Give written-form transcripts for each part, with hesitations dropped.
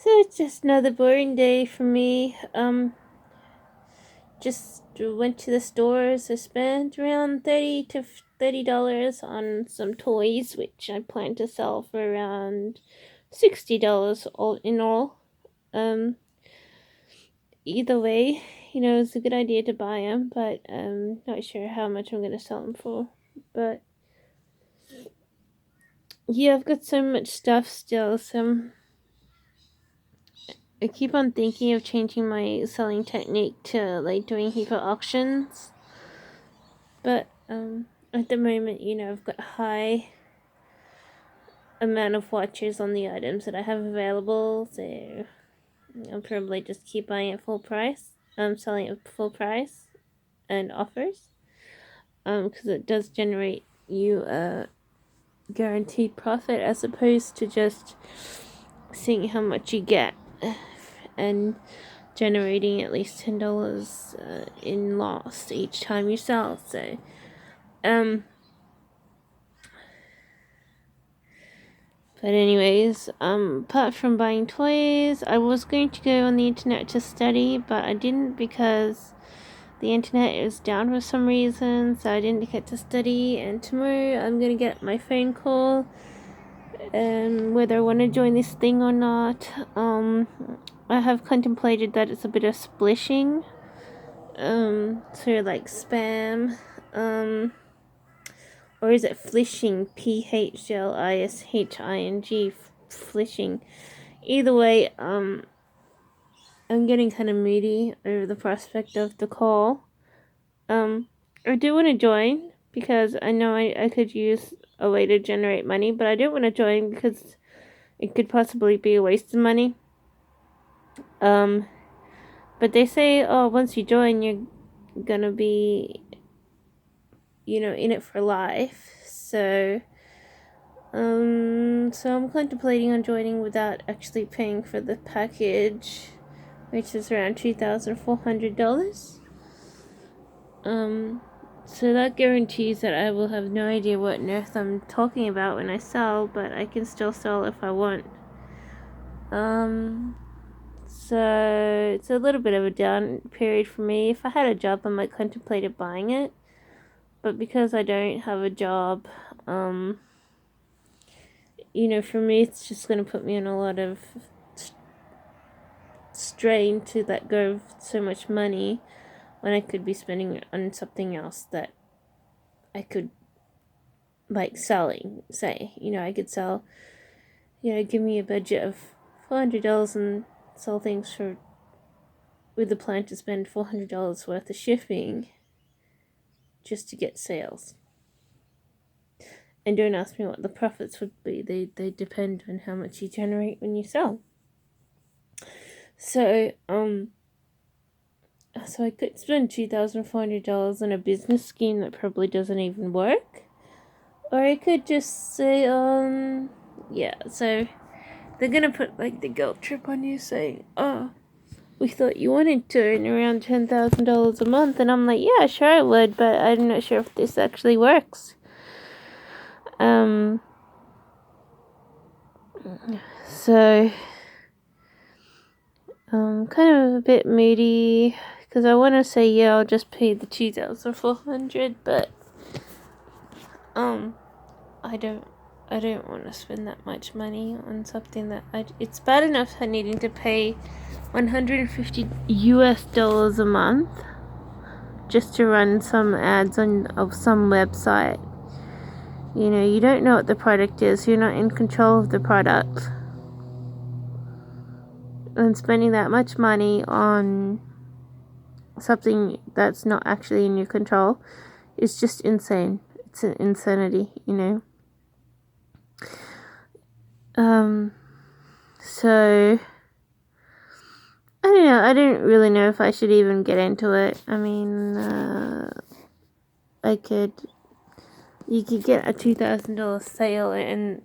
So it's just another boring day for me. Just went to the stores. I spent around $30 on some toys, which I plan to sell for around $60 all in all. Um, Either way, it's a good idea to buy them, but not sure how much I'm gonna sell them for. But yeah, I've got so much stuff still, so I keep on thinking of changing my selling technique to like doing heap of auctions. But at the moment, I've got a high amount of watches on the items that I have available, so I'll probably just keep buying at full price. Selling at full price and offers. Because it does generate you a guaranteed profit as opposed to just seeing how much you get and generating at least $10 in loss each time you sell. So, but anyways, apart from buying toys, I was going to go on the internet to study, but I didn't because the internet is down for some reason, so I didn't get to study. And tomorrow I'm gonna get my phone call, whether I want to join this thing or not. I have contemplated that it's a bit of splishing, sort of like spam, or is it flishing? PHLISHING, flishing. Either way, I'm getting kind of moody over the prospect of the call. I do want to join because I know I could use a way to generate money, but I don't want to join because it could possibly be a waste of money. But they say, oh, once you join, you're gonna be, in it for life. So, so I'm contemplating on joining without actually paying for the package, which is around $2,400. So that guarantees that I will have no idea what on earth I'm talking about when I sell, but I can still sell if I want. So it's a little bit of a down period for me. If I had a job, I might contemplate buying it, but because I don't have a job, for me, it's just gonna put me in a lot of strain to let go of so much money when I could be spending it on something else that I could like selling. Say, I could sell, give me a budget of $400 and sell things for, with the plan to spend $400 worth of shipping just to get sales. And don't ask me what the profits would be. They depend on how much you generate when you sell. So I could spend $2,400 on a business scheme that probably doesn't even work. Or I could just say, yeah, so they're gonna put like the guilt trip on you saying, oh, we thought you wanted to earn around $10,000 a month. And I'm like, yeah, sure I would, but I'm not sure if this actually works. So kind of a bit moody because I want to say, yeah, I'll just pay the $2,400, but I don't want to spend that much money on something that it's bad enough I needing to pay $150 a month just to run some ads of some website. You don't know what the product is. You're not in control of the product. And spending that much money on something that's not actually in your control is just insane. It's an insanity, So I don't know. I don't really know if I should even get into it. I mean, you could get a $2,000 sale and,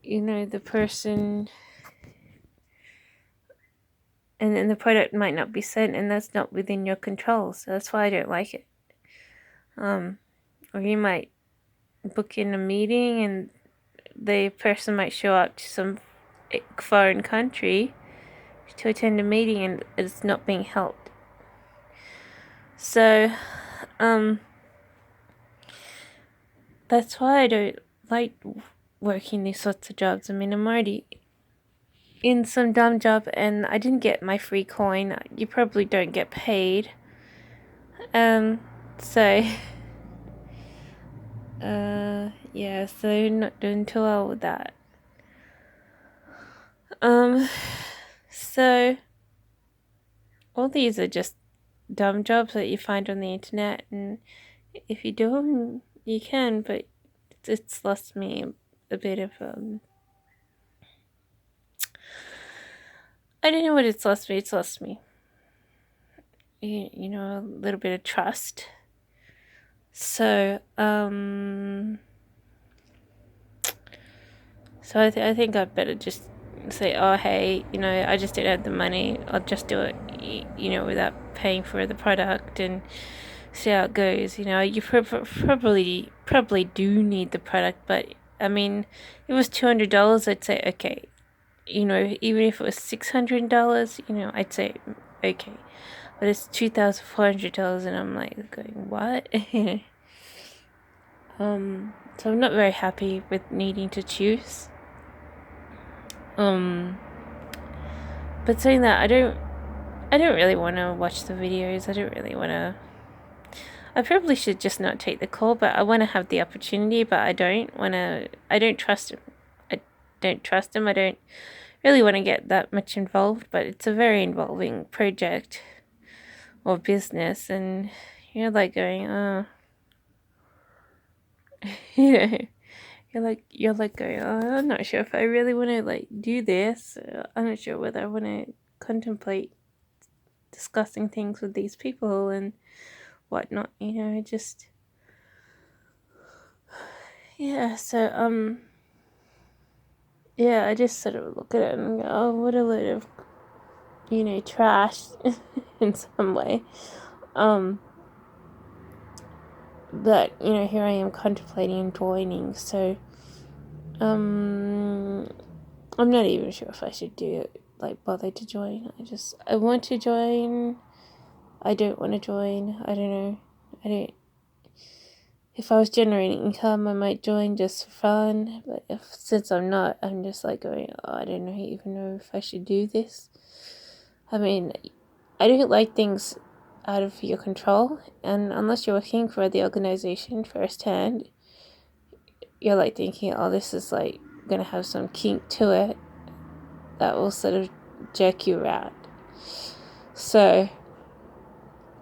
the person, and then the product might not be sent, and that's not within your control. So that's why I don't like it. Or you might book in a meeting and the person might show up to some foreign country to attend a meeting and it's not being held. So, that's why I don't like working these sorts of jobs. I mean, I'm already in some dumb job and I didn't get my free coin. You probably don't get paid. So, yeah, so not doing too well with that. So all these are just dumb jobs that you find on the internet, and if you do them, you can, but it's lost me a bit of, I don't know what it's lost me. It's lost me, you know, a little bit of trust. So, so I think I'd better just say, oh, hey, you know, I just don't have the money. I'll just do it, you know, without paying for the product and see how it goes. You know, you probably do need the product, but I mean, if it was $200, I'd say okay. You know, even if it was $600, you know, I'd say okay. But it's $2,400, and I'm like going, what? So I'm not very happy with needing to choose. But saying that, I don't really want to watch the videos. I don't really want to. I probably should just not take the call, but I want to have the opportunity, but I don't want to. I don't trust him. I don't trust him. I don't really want to get that much involved, but it's a very involving project or business, and you're like going, oh, you know. You're like going, oh, I'm not sure if I really want to like do this. I'm not sure whether I want to contemplate discussing things with these people and whatnot, you know, just yeah. So yeah, I just sort of look at it and go, oh, what a load of, you know, trash in some way. But you know, here I am contemplating joining, so I'm not even sure if I should do it, like bother to join. I want to join. I don't want to join. I don't know. If I was generating income, I might join just for fun. But since I'm not, I'm just like going, oh, I don't even know if I should do this. I mean, I don't like things out of your control, and unless you're working for the organization firsthand, you're like thinking, oh, this is like gonna have some kink to it that will sort of jerk you around. So,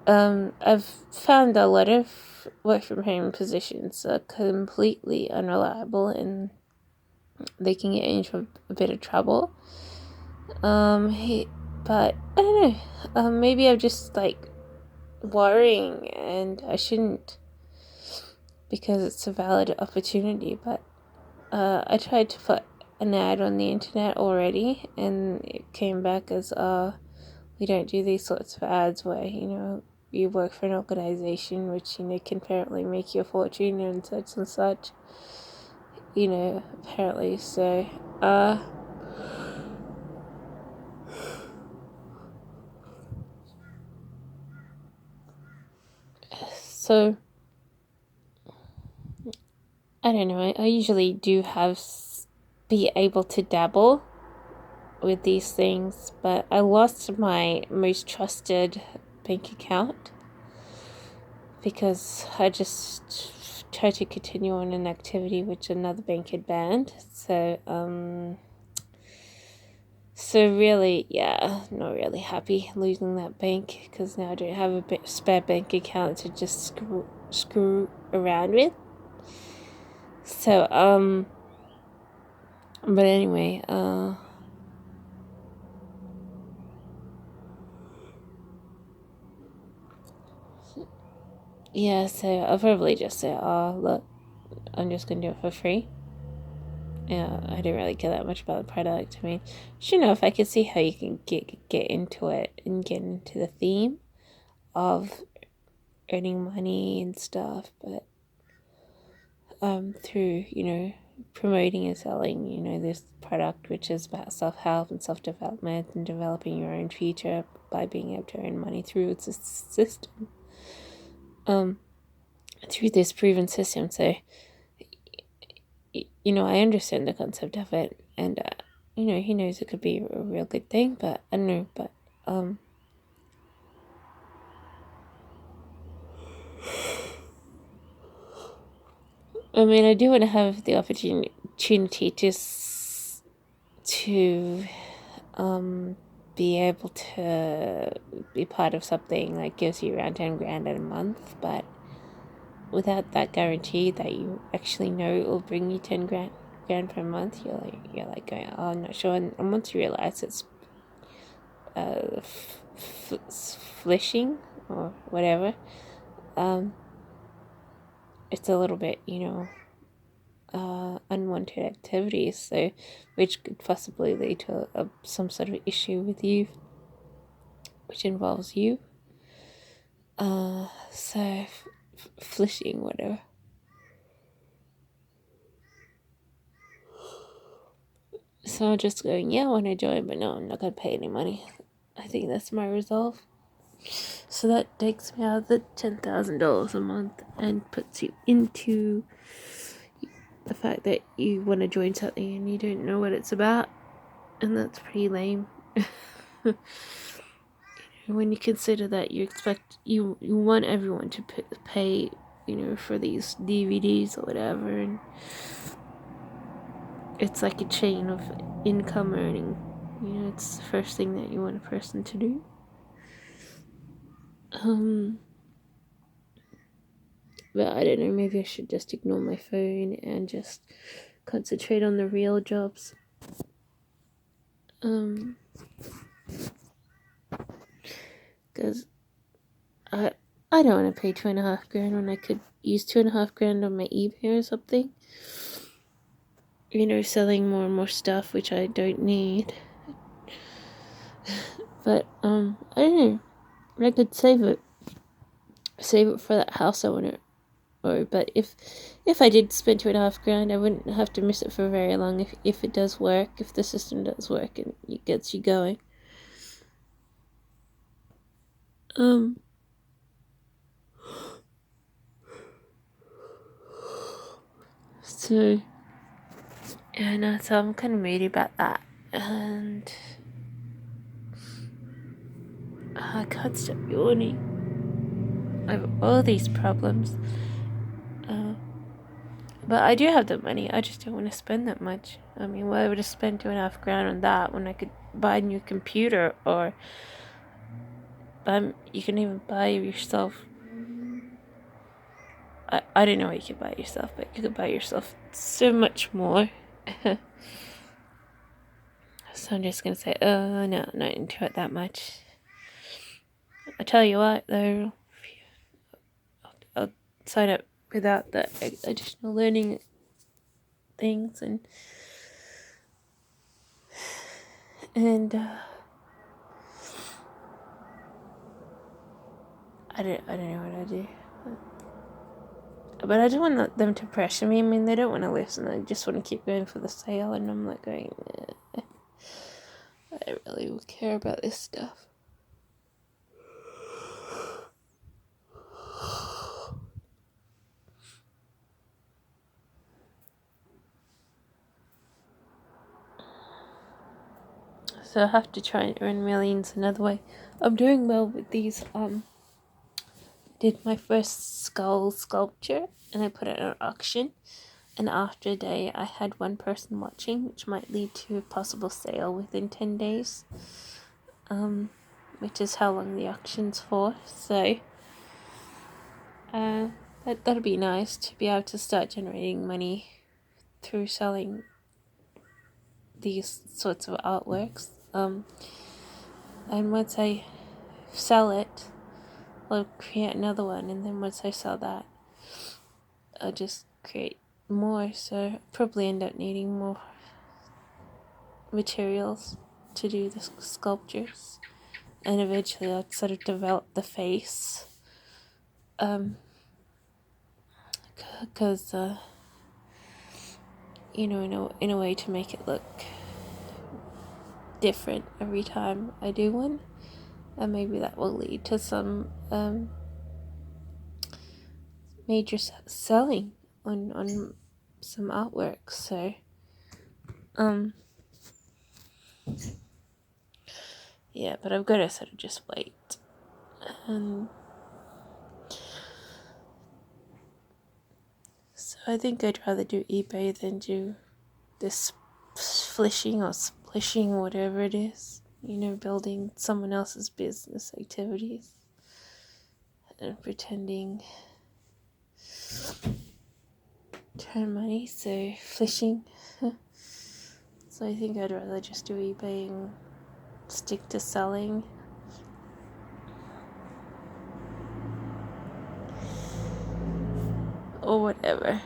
I've found a lot of work from home positions are completely unreliable and they can get into a bit of trouble. But I don't know. Maybe I'm just like worrying, and I shouldn't because it's a valid opportunity. But I tried to put an ad on the internet already, and it came back as we don't do these sorts of ads where, you know, you work for an organization which, you know, can apparently make you a fortune and such, you know, apparently. So so I don't know, I usually do be able to dabble with these things, but I lost my most trusted bank account because I just tried to continue on an activity which another bank had banned. So really, yeah, not really happy losing that bank because now I don't have a spare bank account to just screw around with. So but anyway, yeah, so I'll probably just say, oh, look, I'm just gonna do it for free. Yeah, I don't really care that much about the product. I mean, you know, if I could see how you can get into it and get into the theme of earning money and stuff, but through, you know, promoting and selling, this product, which is about self-help and self-development and developing your own future by being able to earn money through its system, through this proven system. So, I understand the concept of it, and, he knows it could be a real good thing, but I don't know, but, I mean, I do want to have the opportunity to be able to be part of something that gives you around 10 grand a month, but without that guarantee that you actually know it will bring you 10 grand per month, you're like going, oh, I'm not sure. And once you realize it's flishing or whatever, it's a little bit, unwanted activities, so which could possibly lead to some sort of issue with you, which involves you. So flishing, whatever. So I'm just going, yeah, I want to join, but no, I'm not gonna pay any money. I think that's my resolve. So that takes me out of the $10,000 a month and puts you into the fact that you want to join something and you don't know what it's about, and that's pretty lame. When you consider that you want everyone to pay, for these DVDs or whatever, and it's like a chain of income earning. It's the first thing that you want a person to do. But I don't know, maybe I should just ignore my phone and just concentrate on the real jobs. Because I don't want to pay $2.5 grand when I could use $2.5 grand on my eBay or something. Selling more and more stuff which I don't need. But I don't know. I could save it for that house I want to. But if I did spend $2.5 grand, I wouldn't have to miss it for very long. If it does work, if the system does work and it gets you going. So, yeah, so I'm kind of moody about that, and I can't stop yawning. I have all these problems, but I do have the money. I just don't want to spend that much. I mean, why would I spend $2.5 grand on that when I could buy a new computer, or you can even buy yourself. I don't know what you could buy yourself, but you could buy yourself so much more. So I'm just gonna say, no, not into it that much. I tell you what, though, I'll sign up without the additional learning things, and I don't know what I do. But I don't want them to pressure me. I mean, they don't want to listen. They just want to keep going for the sale, and I'm like going, I don't really care about this stuff. So I have to try and earn millions another way. I'm doing well with these. Did my first skull sculpture, and I put it at auction. And after a day, I had one person watching, which might lead to a possible sale within 10 days. Which is how long the auction's for. So, that'll be nice to be able to start generating money through selling these sorts of artworks. And once I sell it, I'll create another one, and then once I sell that, I'll just create more. So I'll probably end up needing more materials to do the sculptures, and eventually I'll sort of develop the face. Because in a way to make it look different every time I do one, and maybe that will lead to some major selling on some artwork. So yeah, but I've got to sort of just wait. So I think I'd rather do eBay than do this flishing or splishing or whatever it is. Building someone else's business activities and pretending to earn money. So flishing. So I think I'd rather just do eBay and stick to selling. Or whatever.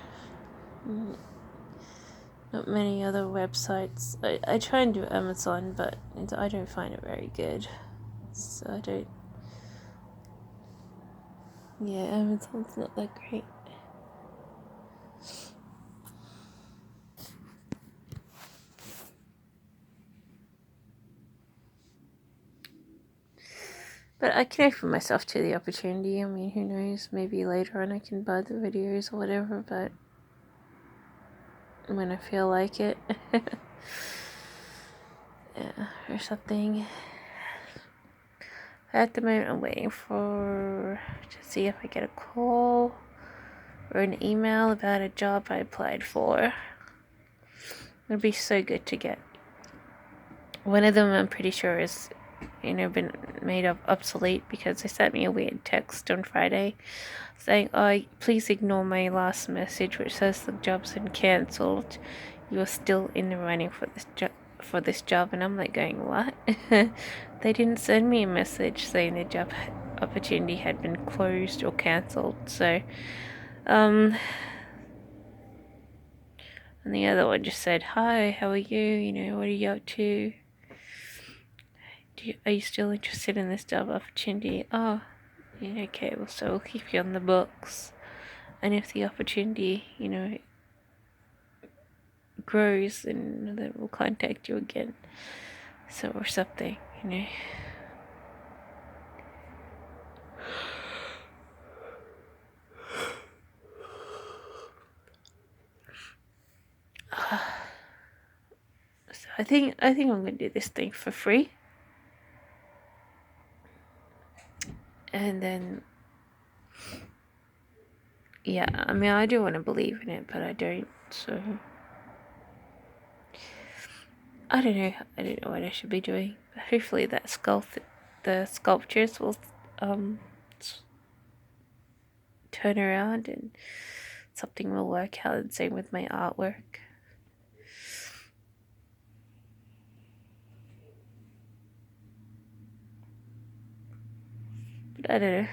Not many other websites. I try and do Amazon, but I don't find it very good. So I don't. Yeah, Amazon's not that great. But I can open myself to the opportunity. I mean, who knows? Maybe later on I can buy the videos or whatever, but when I feel like it. Yeah, or something. At the moment, I'm waiting to see if I get a call or an email about a job I applied for. It'd be so good to get. One of them I'm pretty sure is, been made obsolete because they sent me a weird text on Friday saying, "Oh, please ignore my last message which says the job's been cancelled. You're still in the running for this job." And I'm like going, what? They didn't send me a message saying the job opportunity had been closed or cancelled. So and the other one just said, "Hi, how are you? What are you up to? Are you still interested in this job opportunity?" Oh, yeah, okay, well, so we'll keep you on the books. And if the opportunity, grows, then we'll contact you again. So, or something, So I think I'm gonna do this thing for free. And then, yeah, I mean, I do want to believe in it, but I don't. So I don't know. I don't know what I should be doing. But hopefully, the sculptures will turn around and something will work out. And same with my artwork. But I don't know.